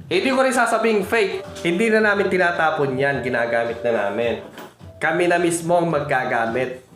Hindi ko rin sasabing fake. Hindi na namin tinatapon yan. Ginagamit na namin. Kami na mismo ang maggagamit.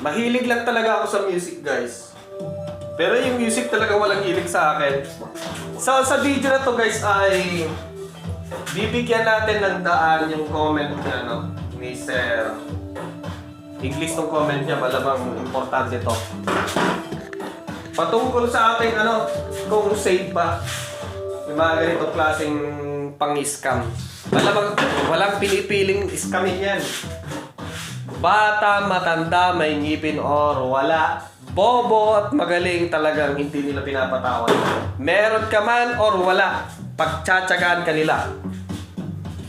Mahilig lang talaga ako sa music, guys. Pero yung music talaga walang hilig sa akin. So, sa video na to, guys, ay bibigyan natin ng daan yung comment niya, no? Ni Sir. English tong comment niya, malamang importante to. Patungkol sa ating, kung safe ba yung mga ganitong klaseng pang-scam. Malamang walang pinipiling scamin yan. Bata, matanda, may ngipin or wala. Bobo at magaling talagang hindi nila pinapatawad. Meron ka man or wala, pagtsatsagaan ka nila.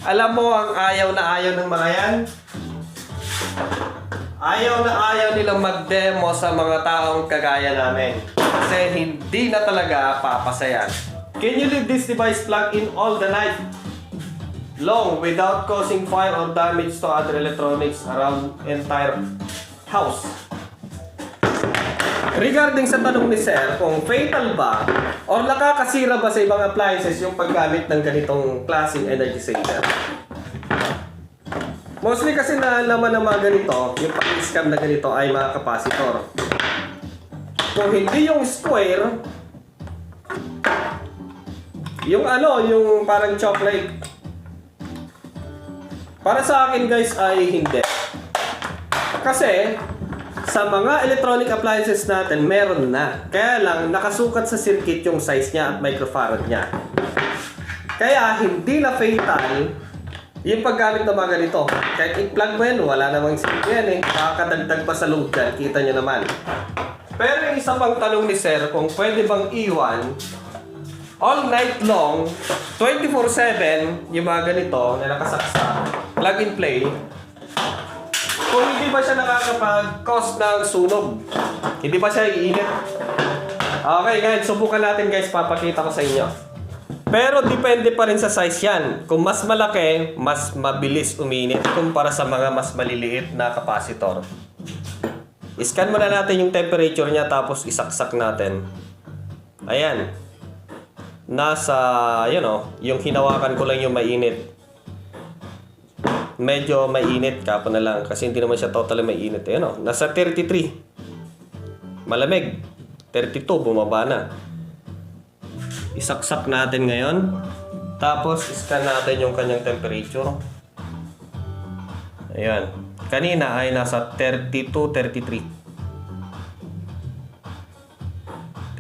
Alam mo ang ayaw na ayaw ng mga yan? Ayaw na ayaw nilang mag-demo sa mga taong kagaya namin. Kasi hindi na talaga papasayan. Can you leave this device plugged in all the night long without causing fire or damage to other electronics around entire house? Regarding sa tanong ni Sir, kung fatal ba or nakakasira ba sa ibang appliances yung paggamit ng ganitong klaseng energy saver? Mostly kasi naalaman ng mga ganito, yung pang-scam na ganito ay mga capacitor. Kung hindi yung square, yung yung parang chocolate, para sa akin, guys, ay hindi. Kasi sa mga electronic appliances natin, meron na. Kaya lang, nakasukat sa circuit yung size niya at microfarad niya. Kaya hindi na fatal yung paggamit ng mga ganito. Kahit i-plug mo yan, wala namang circuit yan eh. Makakadagdag pa sa load dyan, kita nyo naman. Pero yung isa pang tanong ni Sir, kung pwede bang iwan all night long, 24/7, yung mga ganito na nakasaksa, plug and play, kung hindi ba siya nakakapag-cause ng sunog? Hindi ba siya iinit? Okay guys, subukan natin guys, papakita ko sa inyo. Pero depende pa rin sa size yan. Kung mas malaki, mas mabilis uminit kumpara sa mga mas maliliit na capacitor. Iscan muna natin yung temperature niya tapos isaksak natin. Ayan. Nasa, yung hinawakan ko lang yung mainit. Medyo mainit ka pa na lang kasi hindi naman siya totally mainit. Nasa 33. Malamig. 32, bumaba na. Isaksak natin ngayon. Tapos, scan natin yung kanyang temperature. Ayan. Kanina ay nasa 32, 33.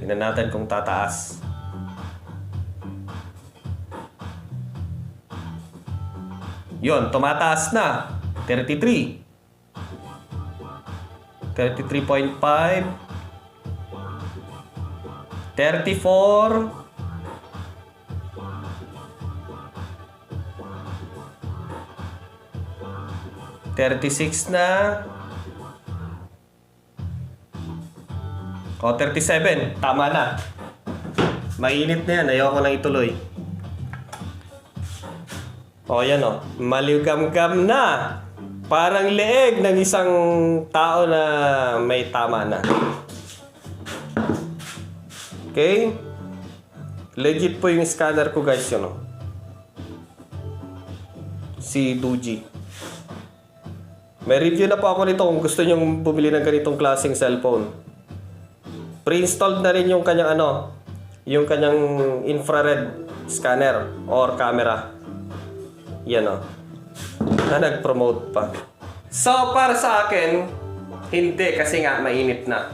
Tingnan natin kung tataas. Yun, tumataas na. 33. 33.5. 34. 36 na. O, 37. Tama na. Mainit na yan. Ayoko lang ituloy. O, yan o. Maligamgam na. Parang leeg ng isang tao na may tama na. Okay? Legit po yung scanner ko guys, yun o. Si Doogee. May review na po ako nito kung gusto nyo bumili ng ganitong klaseng cellphone. Pre-installed na rin yung kanyang yung kanyang infrared scanner or camera. Yan o. Na nag-promote pa. So, para sa akin, hindi kasi nga mainit na.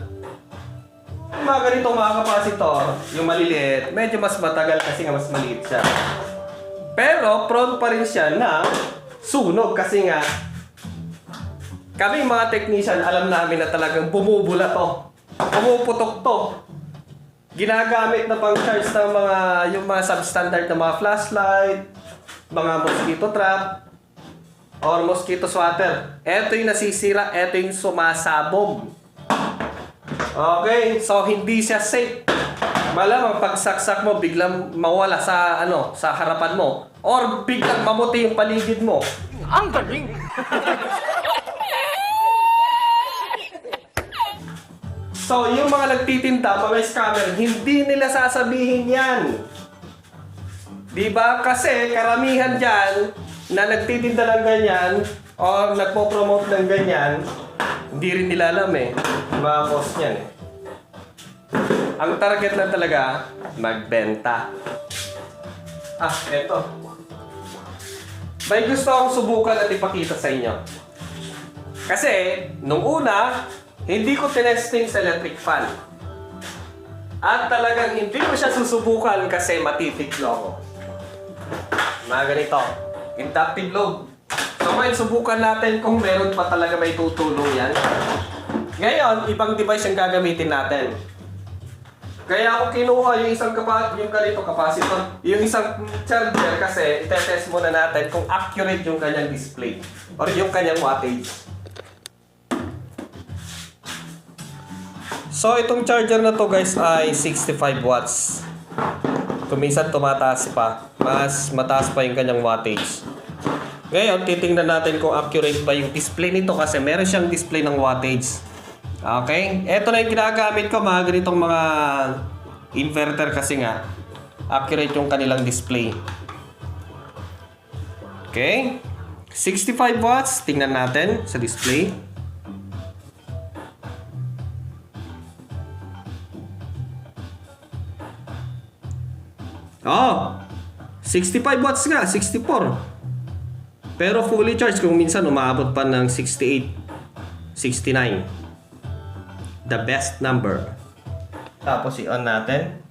Yung mga ganitong mga capacitor, yung maliliit, medyo mas matagal kasi nga mas maliit siya. Pero, prone pa rin siya na sunog kasi nga kami mga technician, alam namin na talagang bumubula to. Pumuputok to. Ginagamit na pang charge ng yung mga substandard na mga flashlight, mga mosquito trap. or mosquito swatter. Ito yung nasisira, ito yung sumasabog. Okay, so hindi siya safe. Malamang pagsaksak mo, biglang mawala sa sa harapan mo, or biglang mamuti yung paligid mo. Ang galing! So, yung mga nagtitinda, mga scammer, hindi nila sasabihin yan. Diba? Kasi karamihan dyan na nagtitinda ng ganyan o nagpo-promote ng ganyan, hindi rin nila alam mga post niyan Ang target lang talaga, magbenta. Eto. May gusto akong subukan at ipakita sa inyo. Kasi, nung una, hindi ko tinesting sa electric fan. At talagang hindi ko siya susubukan kasi matitiklo ako. Mga ganito, inductive load. So ngayon, subukan natin kung meron pa talaga may tutulong yan. Ngayon, ibang device yung gagamitin natin. Kaya ako kinuha yung isang ganito capacitor, yung isang charger kasi itetest muna natin kung accurate yung kanyang display or yung kanyang wattage. So itong charger na to guys ay 65 watts. Kuminsan tumataas pa. Mas mataas pa yung kanyang wattage. Ngayon, titingnan natin kung accurate ba yung display nito kasi meron siyang display ng wattage. Okay? Ito na yung ginagamit ko, mga ganitong mga inverter kasi nga accurate yung kanilang display. Okay? 65 watts. Tingnan natin sa display. Oh, 65 watts nga, 64. Pero fully charged kung minsan umaabot pa ng 68, 69. The best number. Tapos i-on natin.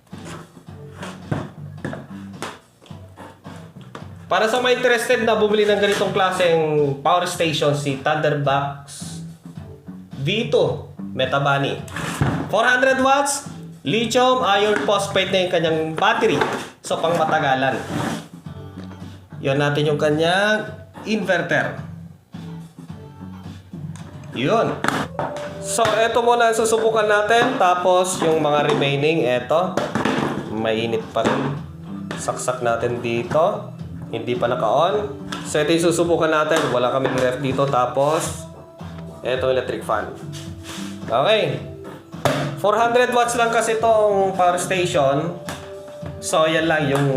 Para sa mga interested na bumili ng ganitong klaseng power station, si Thunderbox V2 Metabani. 400 watts, lithium iron phosphate na yung kanyang battery. So, pang matagalan. Yun natin yung kanyang inverter. Yun. So, eto muna ang susubukan natin. Tapos, yung mga remaining, eto. Mainit pa rin. Saksak natin dito. Hindi pa naka-on. So, ito yung susubukan natin. Wala kaming ref dito. Tapos, eto electric fan. Okay. 400 watts lang kasi itong power station. So, yan lang yung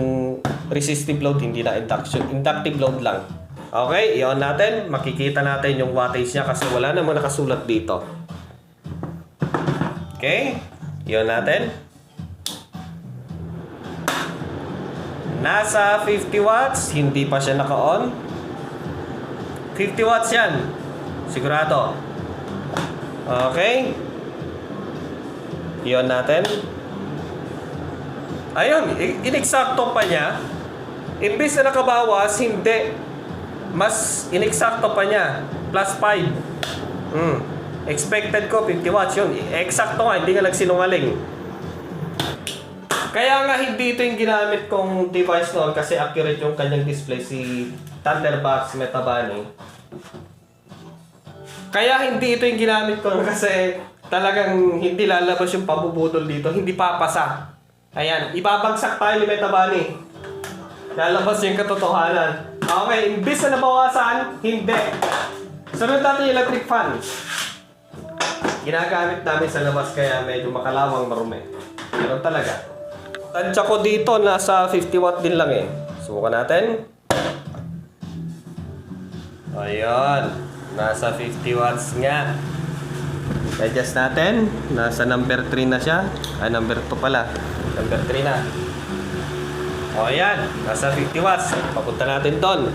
resistive load, hindi na inductive load lang. Okay, i-on natin. Makikita natin yung wattage niya kasi wala namang nakasulat dito. Okay, i-on natin. Nasa 50 watts, hindi pa siya naka-on. 50 watts yan. Sigurado. Okay. I-on natin. Ayun, ineksakto pa niya. Imbis na nakabawas, hindi. Mas ineksakto pa niya. Plus 5. Expected ko 50 watts yun. Eksakto nga, hindi nga nagsinungaling. Kaya nga hindi ito yung ginamit kong device noon kasi accurate yung kanyang display, si Thunderbox Metabani. Kaya hindi ito yung ginamit ko kasi talagang hindi lalabas yung pabubudol dito. Hindi papasa. Ayan, ibabagsak tayo ni Metabani. Lalabas yung katotohanan. Okay, imbis na nabawasan, hindi. Sunod natin yung electric fan. Ginagamit namin sa labas kaya medyo makalawang marumi. Pero talaga. Tansya ko dito, nasa 50 watt din lang Subukan natin. Ayan, nasa 50 watts nga. Adjust natin. Nasa number 3 na siya. Number 2 pala. Number 3 na. O ayan. Nasa 50 watts. Papunta natin doon.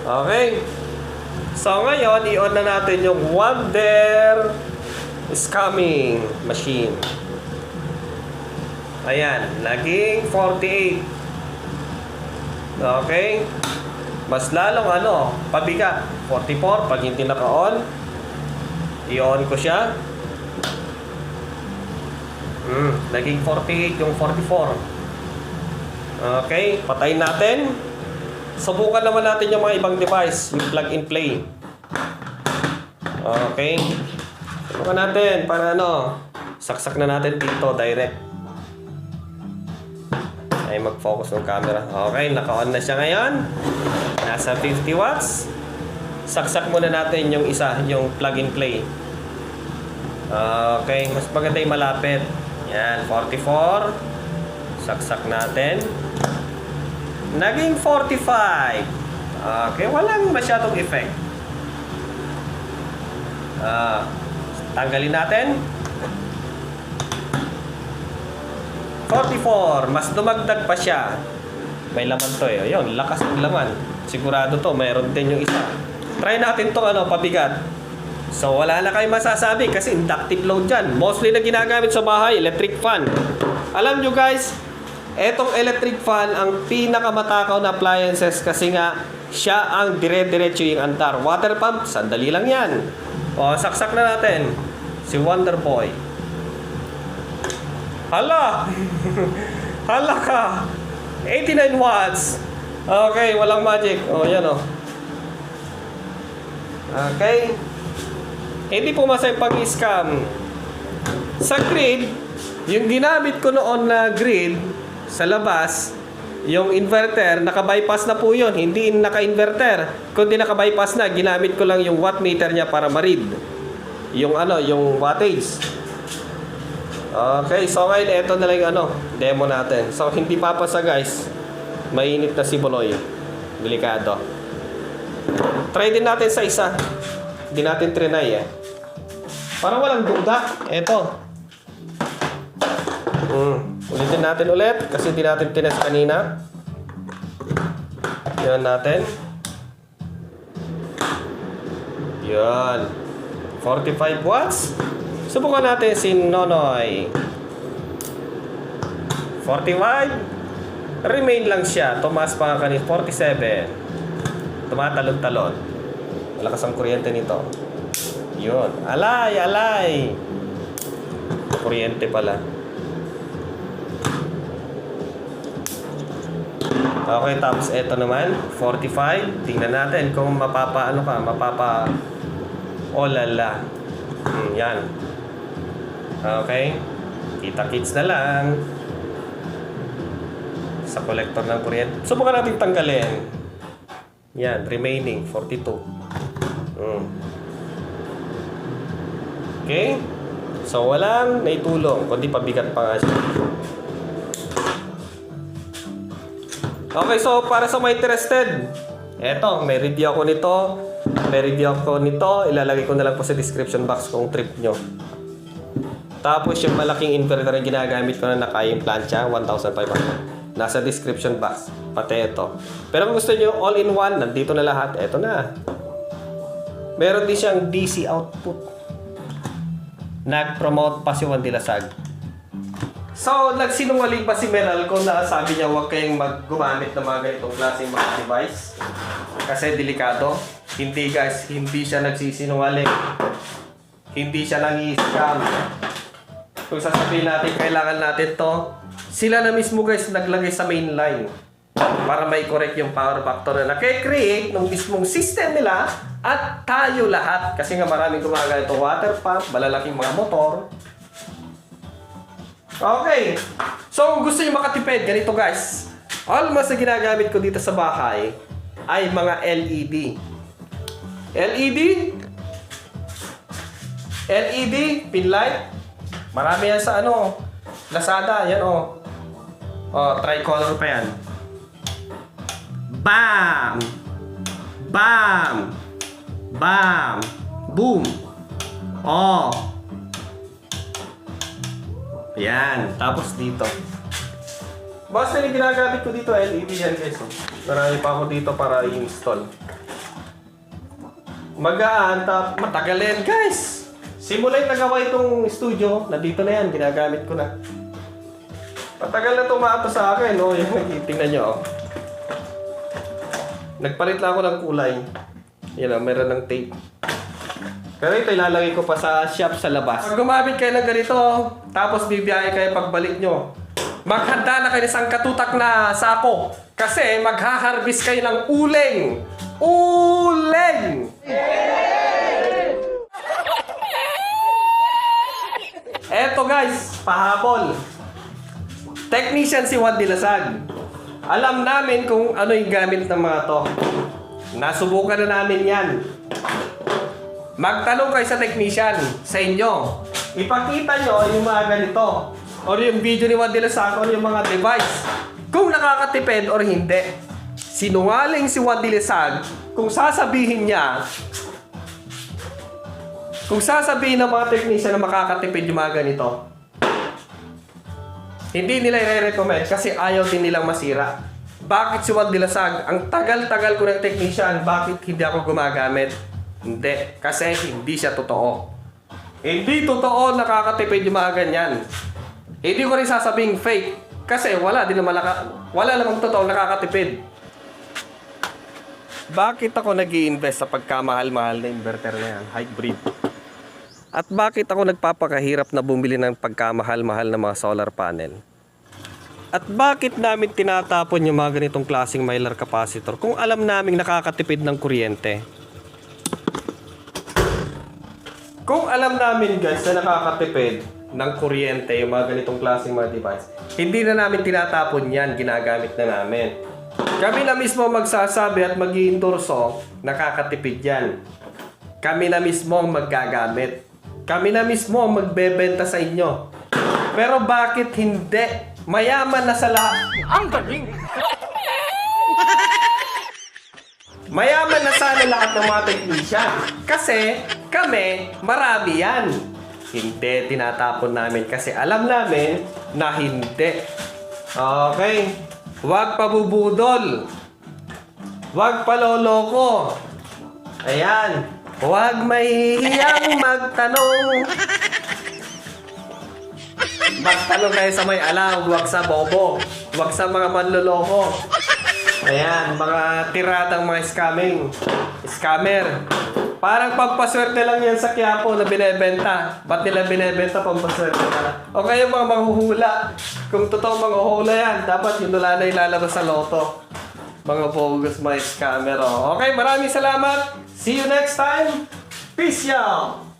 Okay. So ngayon, i-on na natin yung Wonder is coming machine. Ayan. Naging 48. Okay. Mas lalong pabigat. 44 pag hindi naka-on. I-on ko siya. Naging 48 yung 44. Okay, patayin natin. Subukan naman natin yung mga ibang device, yung plug and play. Okay. Subukan natin para saksak na natin dito direct. Ay mag-focus ng camera. Okay, naka-on na siya ngayon. Nasa 50 watts. Saksak muna natin yung isa, yung plug and play. Okay, mas maganda yung malapit. Yan, 44. Saksak natin. Naging 45. Okay, walang masyadong effect. Tanggalin natin. 44. Mas dumagdag pa siya. May laman to eh. Ayun, lakas ng laman. Sigurado to, mayroon din yung isa. Try natin to pabigat. So wala na kayong masasabi kasi inductive load dyan. Mostly na ginagamit sa bahay, electric fan. Alam nyo guys, etong electric fan ang pinakamatakaw na appliances kasi nga siya ang dire-diretso yung andar. Water pump, sandali lang yan. O, saksak na natin si Wonder Boy. Hala! Hala ka! 89 watts. Okay, walang magic. O, yan o. Okay. Hindi pumasa yung pag-scam. Sa grid, yung ginamit ko noon na grid sa labas, yung inverter, naka-bypass na po yun. Hindi naka-inverter. Kundi naka-bypass na, ginamit ko lang yung wattmeter niya para ma-read. Yung yung wattage. Okay, so ngayon, eto na lang yung demo natin. So, hindi papasa guys. Mainit na si Buloy. Delikado. Try din natin sa isa. Hindi natin trinay para walang duda. Eto. Ulitin natin ulit kasi hindi natin tinest kanina. Yan natin. Yan. 45 watts. Subukan natin si Nonoy. 45. Remain lang siya. Tumaas pa nga kanina. 47. Tumatalon-talon. Malakas ang kuryente nito. Yun. Alay, alay. Kuryente pala. Okay, tapos eto naman. 45. Tingnan natin kung mapapa olala. Yan. Okay. Kita-kits na lang. Sa collector ng kuryente. Subukan natin tanggalin. Yan. Remaining. 42. Okay. So, walang naitulong. Kundi pabigat pa nga siya. Okay, so para sa mga interested, eto, may review ako nito. Ilalagay ko na lang po sa description box kung trip nyo. Tapos yung malaking inverter na ginagamit ko na nakayang plancha, 1,500. Nasa description box. Pati ito. Pero kung gusto nyo all-in-one, nandito na lahat. Eto na. Meron din siyang DC output. Nag-promote pa si Juan Dilasag. So, nagsinungaling pa si Meral kung sabi niya huwag kayong gumamit ng mga ganitong klaseng mga device. Kasi delikado. Hindi guys, hindi siya nagsisinungaling. Hindi siya nang-i-scam. Kung sasabihin natin kailangan natin to, sila na mismo guys naglagay sa main line para may correct yung power factor na nake-create ng mismong system nila at tayo lahat. Kasi nga maraming gumagana itong water pump, malalaking mga motor. Okay. So, kung gusto nyo makatipid, ganito guys. Almost na ginagamit ko dito sa bahay ay mga LED. LED, pin light. Marami yan sa Lazada, yan tricolor pa yan. Bam! Bam! Bam! Boom! Yan. Tapos dito. Basta yung ginagamit ko dito, LED yan guys. Marami pa ako dito para i-install. Magaan, matagalin guys. Simula yung nagawa itong studio, nandito na yan, ginagamit ko na. Matagal na tumato sa akin, yung tingnan nyo. Nagpalit lang ako ng kulay. Yan meron ng tape. Pero ito ilalagay ko pa sa shop sa labas. Pag gumamit kayo ng ganito, tapos bibiyahe kayo pagbalik nyo, Maghanda na kayo ng isang katutak na sako. Kasi magha-harvest kayo ng uling. Uling! Eto guys, pahabol. Technician si Juan Dilasag. Alam namin kung ano yung gamit ng mga to. Nasubukan na namin yan. Magtanong kayo sa technician, sa inyo. Ipakita nyo yung mga ganito. O yung video ni Juan Dilasag o yung mga device. Kung nakakatipid or hindi. Sinungaling si Juan Dilasag kung sasabihin niya, kung sasabihin ng mga technician na makakatipid yung mga ganito, hindi nila i-recommend kasi ayaw din nilang masira. Bakit si Juan Dilasag? Ang tagal-tagal ko ng technician, bakit hindi ako gumagamit? Hindi, kasi hindi siya totoo. Hindi totoo nakakatipid yung mga ganyan. Hindi ko rin sasabing fake kasi wala namang totoo nakakatipid. Bakit ako nag-i-invest sa pagkamahal-mahal na inverter na yan, hybrid? At bakit ako nagpapakahirap na bumili ng pagkamahal-mahal na mga solar panel? At bakit namin tinatapon yung mga ganitong klaseng Mylar capacitor kung alam naming nakakatipid ng kuryente? Kung alam namin guys na nakakatipid ng kuryente yung mga ganitong klaseng mga device, hindi na namin tinatapon yan, ginagamit na namin. Kami na mismo magsasabi at mag-iendorso, nakakatipid yan. Kami na mismo ang maggagamit. Kami na mismo ang magbebenta sa inyo. Pero bakit hindi? Mayaman na sa lahat. Ang galing! Mayaman na sana lahat ng mga technician. Kasi kami, marami yan. Hindi, tinatapon namin kasi alam namin na hindi. Okay. Huwag pabubudol. Huwag paloloko. Ayan. Huwag mahihiyang magtanong. Magtanong kayo sa may alam, huwag sa bobo. Huwag sa mga manloloko. Ayan, mga tiradang mga scammer. Parang pampaswerte lang yan sa Quiapo na binebenta. Ba't nila binebenta pampaswerte na? O kayo mga manghuhula. Kung totoo manghuhula yan, dapat yun wala na ilalabas sa loto. Mga bogus, mga scammer. Okay, maraming salamat. See you next time. Peace y'all!